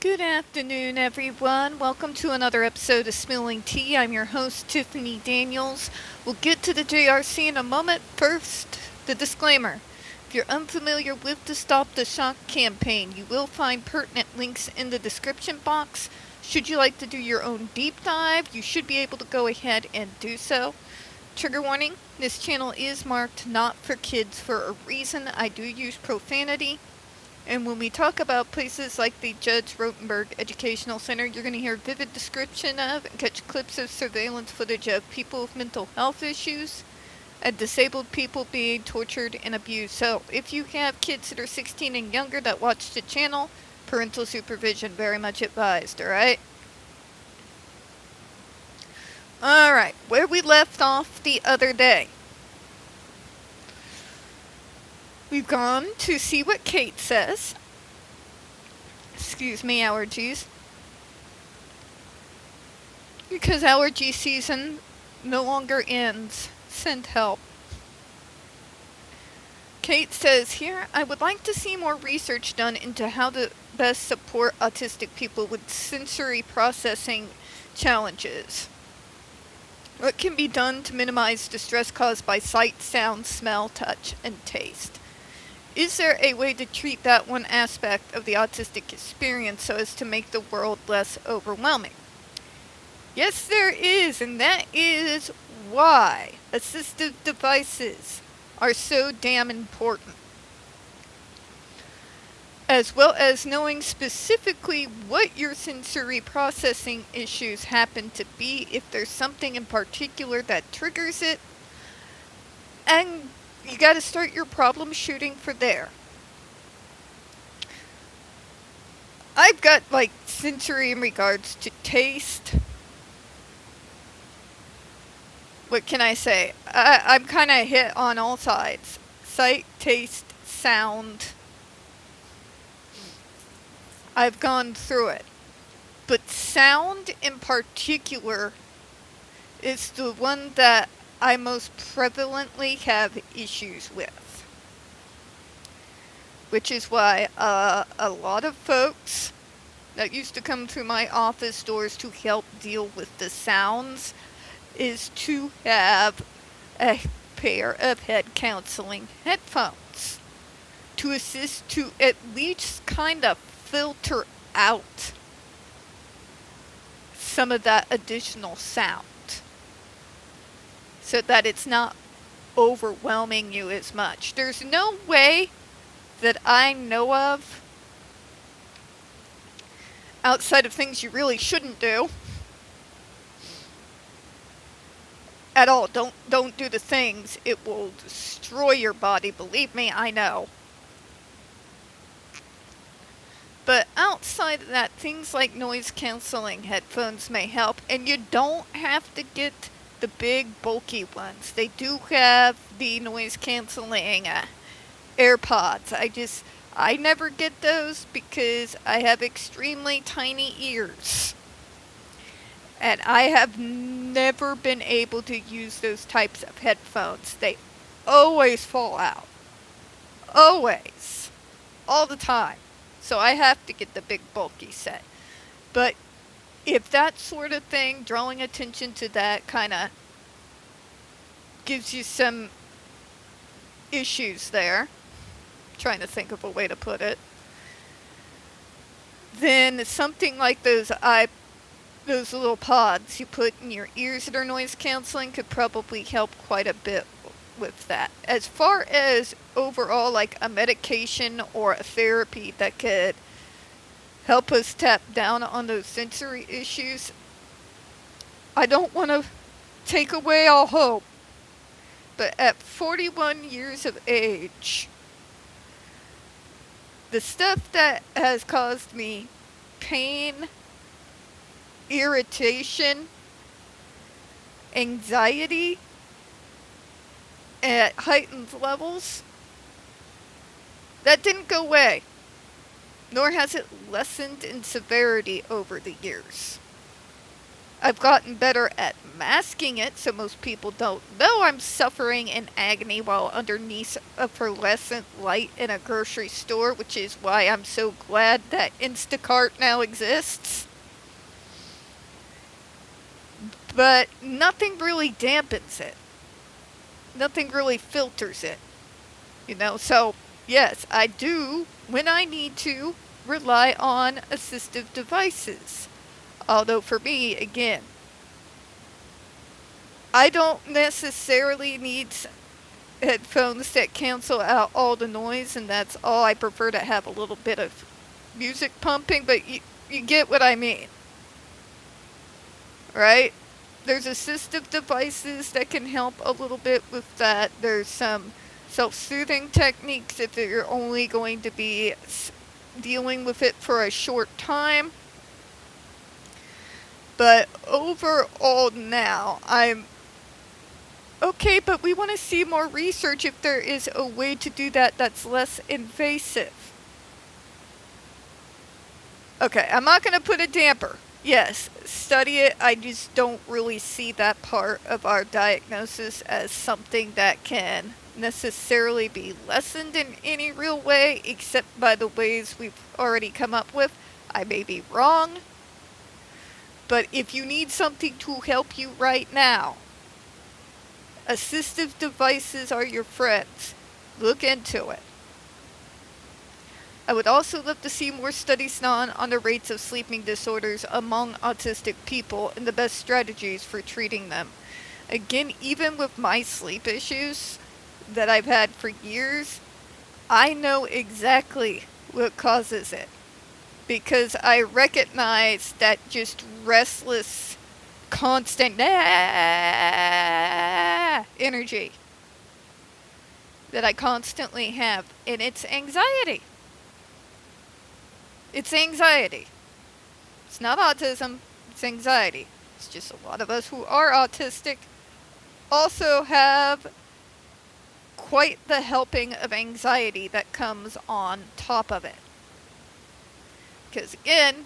Good afternoon, everyone. Welcome to another episode of Spilling Tea. I'm your host, Tiffany Daniels. We'll get to the JRC in a moment. First, the disclaimer. If you're unfamiliar with the Stop the Shock campaign, you will find pertinent links in the description box. Should you like to do your own deep dive, you should be able to go ahead and do so. Trigger warning, this channel is marked not for kids for a reason. I do use profanity. And when we talk about places like the Judge Rotenberg Educational Center, you're going to hear vivid description of and catch clips of surveillance footage of people with mental health issues and disabled people being tortured and abused. So if you have kids that are 16 and younger that watch the channel, parental supervision very much advised, alright? Alright, where we left off the other day. We've gone to see what Kate says. Excuse me, allergies. Because allergy season no longer ends. Send help. Kate says here, I would like to see more research done into how to best support autistic people with sensory processing challenges. What can be done to minimize distress caused by sight, sound, smell, touch, and taste? Is there a way to treat that one aspect of the autistic experience so as to make the world less overwhelming? Yes, there is, and that is why assistive devices are so damn important. As well as knowing specifically what your sensory processing issues happen to be, if there's something in particular that triggers it, and you gotta start your problem shooting for there. I've got, sensory in regards to taste. What can I say? I'm kind of hit on all sides. Sight, taste, sound. I've gone through it. But sound in particular is the one that I most prevalently have issues with. Which is why a lot of folks that used to come through my office doors to help deal with the sounds is to have a pair of head counseling headphones to assist to at least kind of filter out some of that additional sound, so that it's not overwhelming you as much. There's no way that I know of, outside of things you really shouldn't do, at all. Don't do the things. It will destroy your body. Believe me, I know. But outside of that, things like noise canceling headphones may help, and you don't have to get the big bulky ones. They do have the noise canceling AirPods. I never get those because I have extremely tiny ears. And I have never been able to use those types of headphones. They always fall out. Always. All the time. So I have to get the big bulky set. But if that sort of thing, drawing attention to that, kind of gives you some issues there, trying to think of a way to put it, then something like those little pods you put in your ears that are noise canceling could probably help quite a bit with that. As far as overall, like a medication or a therapy that could help us tap down on those sensory issues, I don't want to take away all hope, but at 41 years of age, the stuff that has caused me pain, irritation, anxiety at heightened levels, that didn't go away, nor has it lessened in severity over the years. I've gotten better at masking it so most people don't know I'm suffering in agony while underneath a fluorescent light in a grocery store, which is why I'm so glad that Instacart now exists. But nothing really dampens it. Nothing really filters it. So yes, I do, when I need to, rely on assistive devices. Although for me, again, I don't necessarily need headphones that cancel out all the noise, and that's all. I prefer to have a little bit of music pumping, but you get what I mean. Right? There's assistive devices that can help a little bit with that. There's some self-soothing techniques if you're only going to be dealing with it for a short time. But overall now, I'm okay, but we want to see more research if there is a way to do that that's less invasive. Okay, I'm not going to put a damper. Yes, study it. I just don't really see that part of our diagnosis as something that can necessarily be lessened in any real way, except by the ways we've already come up with. I may be wrong, but if you need something to help you right now, assistive devices are your friends. Look into it. I would also love to see more studies done on the rates of sleeping disorders among autistic people and the best strategies for treating them. Again, even with my sleep issues that I've had for years, I know exactly what causes it. Because I recognize that just restless, constant energy that I constantly have, and it's anxiety. It's anxiety. It's not autism, it's anxiety. It's just a lot of us who are autistic also have quite the helping of anxiety that comes on top of it. Because again,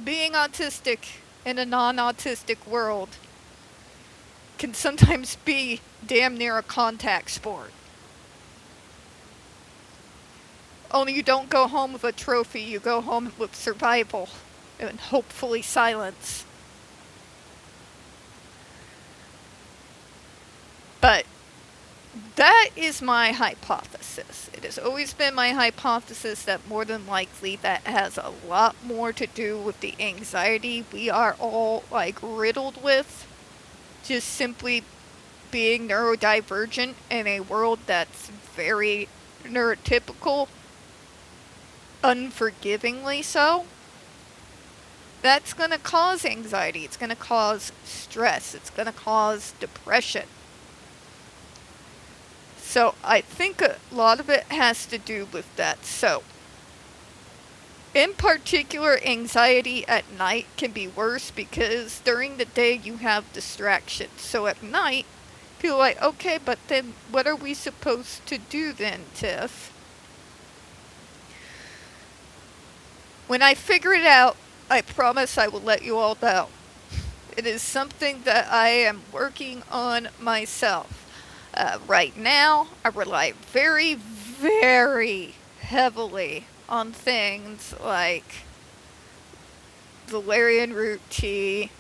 being autistic in a non-autistic world can sometimes be damn near a contact sport. Only you don't go home with a trophy, you go home with survival and hopefully silence. But that is my hypothesis. It has always been my hypothesis that more than likely that has a lot more to do with the anxiety we are all riddled with. Just simply being neurodivergent in a world that's very neurotypical. Unforgivingly so. That's going to cause anxiety. It's going to cause stress. It's going to cause depression. So I think a lot of it has to do with that. So, in particular, anxiety at night can be worse because during the day you have distractions. So at night, people are like, okay, but then what are we supposed to do then, Tiff? When I figure it out, I promise I will let you all know. It is something that I am working on myself. Right now, I rely very, very heavily on things like valerian root tea,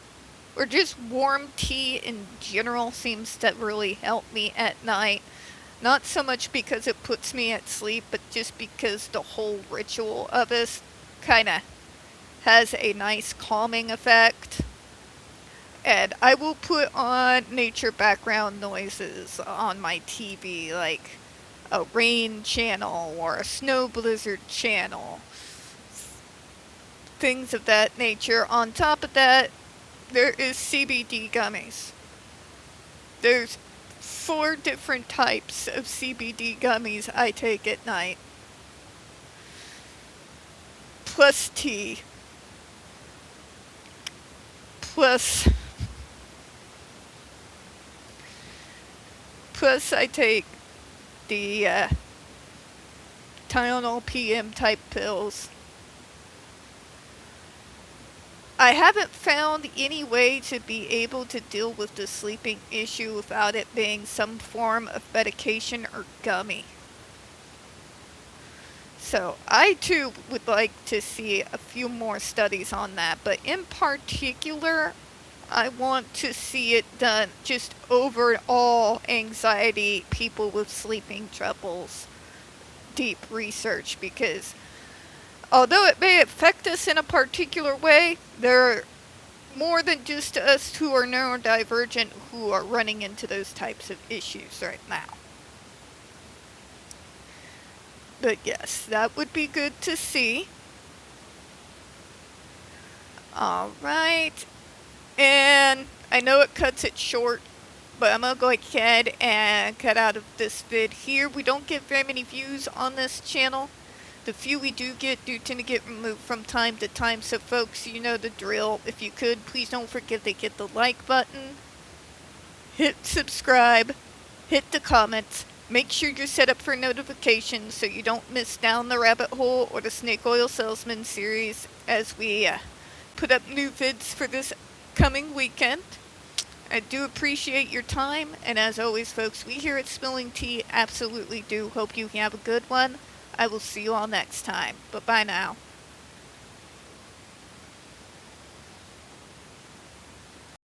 or just warm tea in general seems to really help me at night. Not so much because it puts me at sleep, but just because the whole ritual of it kind of has a nice calming effect. And I will put on nature background noises on my TV, like a rain channel or a snow blizzard channel. Things of that nature. On top of that, there is CBD gummies. There's 4 different types of CBD gummies I take at night. Plus tea. Plus I take the Tylenol PM type pills. I haven't found any way to be able to deal with the sleeping issue without it being some form of medication or gummy. So I too would like to see a few more studies on that, but in particular, I want to see it done just overall anxiety, people with sleeping troubles, deep research, because although it may affect us in a particular way, there are more than just us who are neurodivergent who are running into those types of issues right now. But yes, that would be good to see. Alright, and I know it cuts it short, but I'm going to go ahead and cut out of this vid here. We don't get very many views on this channel. The few we do tend to get removed from time to time, so folks, you know the drill. If you could, please don't forget to hit the like button, hit subscribe, hit the comments, make sure you're set up for notifications so you don't miss Down the Rabbit Hole or the Snake Oil Salesman series as we put up new vids for this coming weekend. I do appreciate your time, and as always, folks, we here at Spilling Tea absolutely do hope you have a good one. I will see you all next time. Bye-bye now.